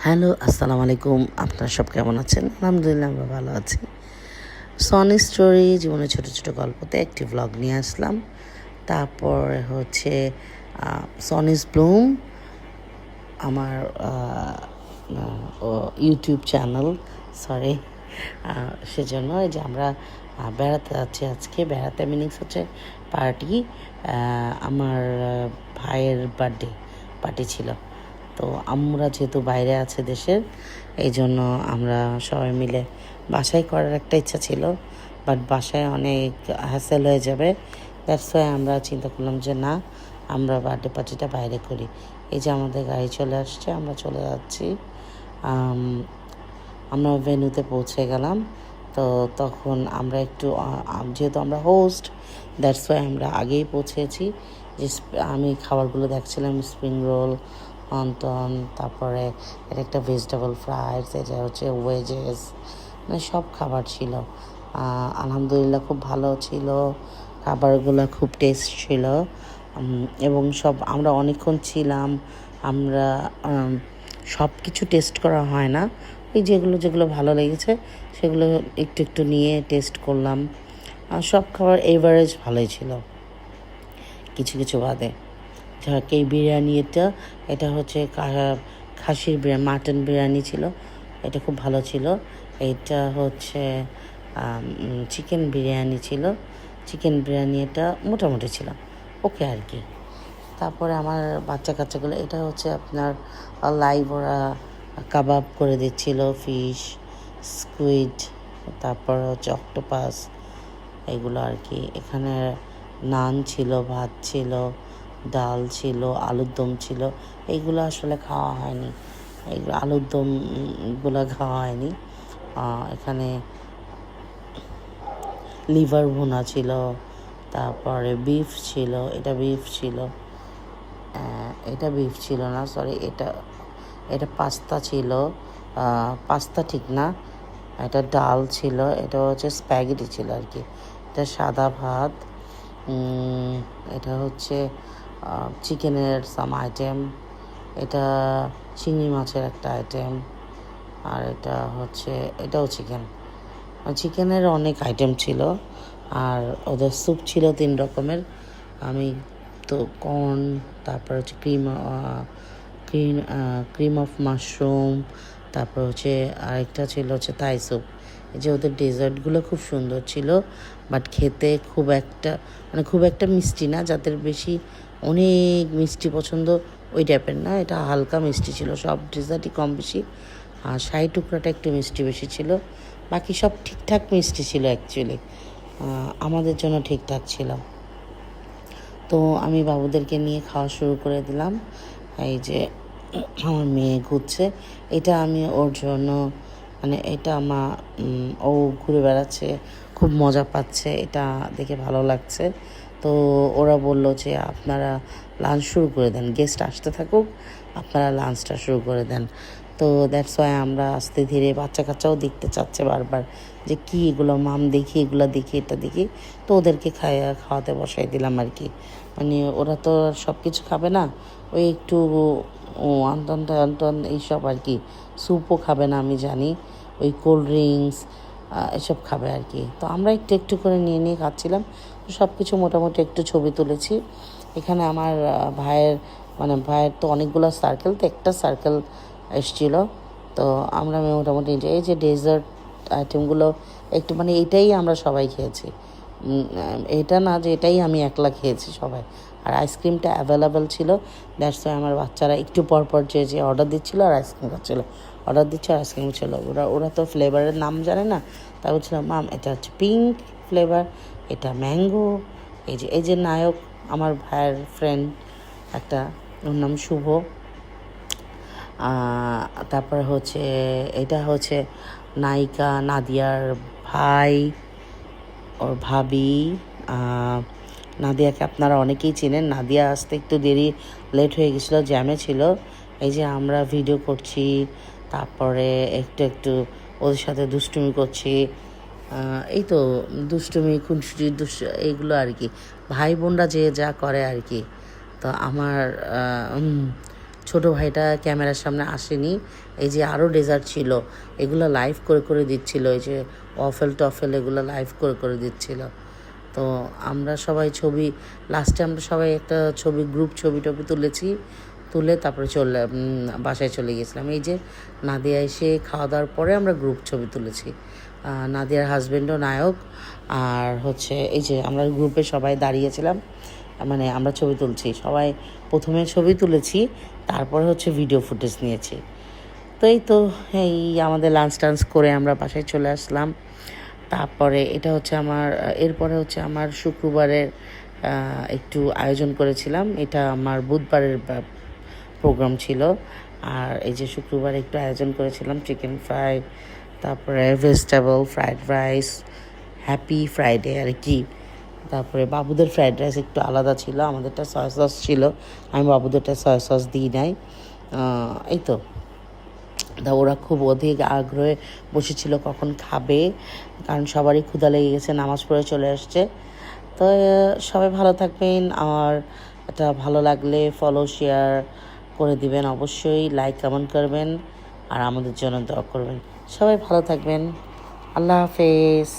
Hello, আসসালামু আলাইকুম। আপনারা সব কেমন আছেন? আলহামদুলিল্লাহ আমরা ভালো আছি। সনি স্টোরি জীবনের ছোট ছোট গল্পতে একটি ভ্লগ নিয়ে আসলাম। তারপর হচ্ছে সনিস ব্লুম আমার ইউটিউব চ্যানেল, সরি। সেজন্য এই যে আমরা বেড়াতে যাচ্ছি আজকে। বেড়াতে মিনিংস হচ্ছে পার্টি। আমার ভাইয়ের বার্থডে পার্টি ছিল। তো আমরা যেহেতু বাইরে আছে দেশের, এই জন্য আমরা সবাই মিলে বাসায় করার একটা ইচ্ছা ছিল, বাট বাসায় অনেক হ্যাসেল হয়ে যাবে। দ্যাটস ওয়াই আমরা চিন্তা করলাম যে না, আমরা বার্থডে পার্টিটা বাইরে করি। এই যে আমাদের গাড়ি চলে আসছে, আমরা চলে যাচ্ছি। আমরা ভেন্যুতে পৌঁছে গেলাম। তো তখন আমরা একটু যেহেতু আমরা হোস্ট, দ্যাটস ওয়াই আমরা আগেই পৌঁছেছি। যে আমি খাবারগুলো দেখছিলাম, স্প্রিং রোল, অন্তন, তারপরে এটা একটা ভেজিটেবল ফ্রাইস, এটা হচ্ছে ওয়েজেস, মানে সব খাবার ছিল। আলহামদুলিল্লাহ খুব ভালো ছিল, খাবারগুলো খুব টেস্ট ছিল। এবং সব আমরা অনেকক্ষণ ছিলাম। আমরা সব কিছু টেস্ট করা হয় না, এই যেগুলো যেগুলো ভালো লেগেছে সেগুলো একটু একটু নিয়ে টেস্ট করলাম। সব খাবার এভারেজ ভালোই ছিল, কিছু কিছু বাদে। এই বিরিয়ানিটা, এটা হচ্ছে খাসির বিরিয়ানি, মাটন বিরিয়ানি ছিল, এটা খুব ভালো ছিল। এইটা হচ্ছে চিকেন বিরিয়ানি ছিল। চিকেন বিরিয়ানি এটা মোটামুটি ছিল, ওকে আর কি। তারপরে আমার বাচ্চা কাচ্চাগুলো, এটা হচ্ছে আপনার লাইভ ওরা কাবাব করে দিচ্ছিল, ফিশ, স্কুইড, তারপর হচ্ছে অক্টোপাস, এগুলো আর কি। এখানে নান ছিল, ভাত ছিল, ডাল ছিল, আলুর দম ছিল। এইগুলো আসলে খাওয়া হয়নি, এইগুলো আলুর দমগুলো খাওয়া হয়নি। এখানে লিভার ভুনা ছিল, তারপরে বিফ ছিল, এটা বিফ ছিল, এটা বিফ ছিল না, সরি, এটা পাস্তা ছিল। পাস্তা ঠিক না, এটা ডাল ছিল, এটা হচ্ছে স্প্যাগেটি ছিল আর কি। এটা সাদা ভাত, এটা হচ্ছে চিকেনের সাম আইটেম, এটা চিংড়ি মাছের একটা আইটেম, আর এটা হচ্ছে এটাও চিকেনের অনেক আইটেম ছিল। আর ওদের স্যুপ ছিল 3 রকমের। আমি তো কর্ন, তারপর হচ্ছে ক্রিম অফ মাশরুম, তারপর হচ্ছে আরেকটা ছিল হচ্ছে থাই স্যুপ। এই যে ওদের ডেজার্টগুলো খুব সুন্দর ছিল, বাট খেতে খুব একটা মিষ্টি না, যাদের বেশি অনেক মিষ্টি পছন্দ ওই টাইপের না, এটা হালকা মিষ্টি ছিল। সব ডেজার্টই কম বেশি, আর শাহি টুকরাটা একটু মিষ্টি বেশি ছিল। বাকি সব ঠিকঠাক মিষ্টি ছিল অ্যাকচুয়ালি, আমাদের জন্য ঠিকঠাক ছিল। তো আমি বাবুদেরকে নিয়ে খাওয়া শুরু করে দিলাম। এই যে আমার মেয়ে ঘুরছে, এটা আমি ওর জন্য, মানে এটা ও ঘুরে বেড়াচ্ছে, খুব মজা পাচ্ছে, এটা দেখে ভালো লাগছে। তো ওরা বললো যে আপনারা লাঞ্চ শুরু করে দেন, গেস্ট আসতে থাকুক, আপনারা লাঞ্চটা শুরু করে দেন। তো দ্যাটস ওয়াই আমরা আস্তে ধীরে, বাচ্চা কাচ্চাও দেখতে চাচ্ছে বারবার যে কী এগুলো, মাম দেখি, এগুলো দেখি, এটা দেখি। তো ওদেরকে খাওয়াতে বসাই দিলাম আর কি। মানে ওরা তো সব কিছু খাবে না, ওই একটু আন্তন এইসব আর কি। স্যুপও খাবে না আমি জানি, ওই কোল্ড ড্রিঙ্কস এসব খাবে আর কি। তো আমরা একটু একটু করে নিয়ে নিয়ে খাচ্ছিলাম। সব কিছু মোটামুটি একটু ছবি তুলেছি। এখানে আমার ভাইয়ের তো অনেকগুলো সার্কেল, তো একটা সার্কেল এসছিল। তো আমরা মোটামুটি এই যে ডেজার্ট আইটেমগুলো একটু, মানে এটাই আমরা সবাই খেয়েছি, এটা না যে এটাই আমি একলা খেয়েছি, সবাই। আর আইসক্রিমটা অ্যাভেলেবেল ছিল, দ্যাটস ওয়াই আমার বাচ্চারা একটু পরপর যে অর্ডার দিচ্ছিলো আর আইসক্রিম খাচ্ছিলো, অর্ডার দিচ্ছে আর আইসক্রিম ছিল। ওরা তো ফ্লেভারের নাম জানে না, তা বলছিল মাম এটা হচ্ছে পিঙ্ক ফ্লেভার, এটা ম্যাঙ্গো। এই যে নায়ক, আমার ভাইয়ের ফ্রেন্ড একটা, ওর নাম শুভ। তারপরে হচ্ছে এটা হচ্ছে নায়িকা নাদিয়ার ভাই, ওর ভাবি। নাদিয়াকে আপনারা অনেকেই চেনেন। নাদিয়া আসতে একটু লেট হয়ে গেছিলো, জ্যামে ছিল। এই যে আমরা ভিডিও করছি, তারপরে একটু একটু ওদের সাথে দুষ্টুমি করছি, এই তো দুষ্টুমি খুনসুটি এইগুলো আর কি, ভাই বোনরা যে যা করে আর কি। তো আমার ছোটো ভাইটা ক্যামেরার সামনে আসেনি। এই যে আরও ডেজার্ট ছিল, এগুলো লাইভ করে করে দিচ্ছিল। এই যে ওয়াফেল টফেল এগুলো লাইভ করে করে দিচ্ছিল। তো আমরা সবাই লাস্টে আমরা সবাই একটা গ্রুপ ছবি টবি তুলেছি, তুলে তারপরে বাসায় চলে গেছিলাম। এই যে নাদিয়া এসে খাওয়া দাওয়ার পরে আমরা গ্রুপ ছবি তুলেছি। নাদিয়ার হাজব্যান্ডও নায়ক। আর এই যে আমরা গ্রুপে সবাই দাঁড়িয়েছিলাম, মানে আমরা ছবি তুলছি সবাই। প্রথমে ছবি তুলেছি, তারপরে ভিডিও ফুটেজ নিয়েছি। তো এই আমাদের লাঞ্চ টাঞ্চ করে আমরা বাসায় চলে আসলাম। তারপরে এটা এরপরে আমার শুক্রবারের একটু আয়োজন করেছিলাম। এটা আমার বুধবারের প্রোগ্রাম ছিল। আর এই যে শুক্রবার একটু আয়োজন করেছিলাম চিকেন ফ্রাই, তারপরে vegetable fried rice, happy Friday আর কি। তারপরে বাবুদের ফ্রাইড রাইস একটু আলাদা ছিল, আমাদেরটা সয়া সস ছিল, আমি বাবুদেরটা সয়া সস দিই নাই। এই তো তা ওরা খুব অধিক আগ্রহে বসেছিল কখন খাবে, কারণ সবারই ক্ষুধা লেগে গেছে, নামাজ পড়ে চলে আসছে। তো সবাই ভালো থাকবেন। আর এটা ভালো লাগলে ফলো শেয়ার করে দিবেন, অবশ্যই লাইক কমেন্ট করবেন আর আমাদের জন্য দোয়া করবেন। সবাই ভালো থাকবেন। আল্লাহ হাফেজ।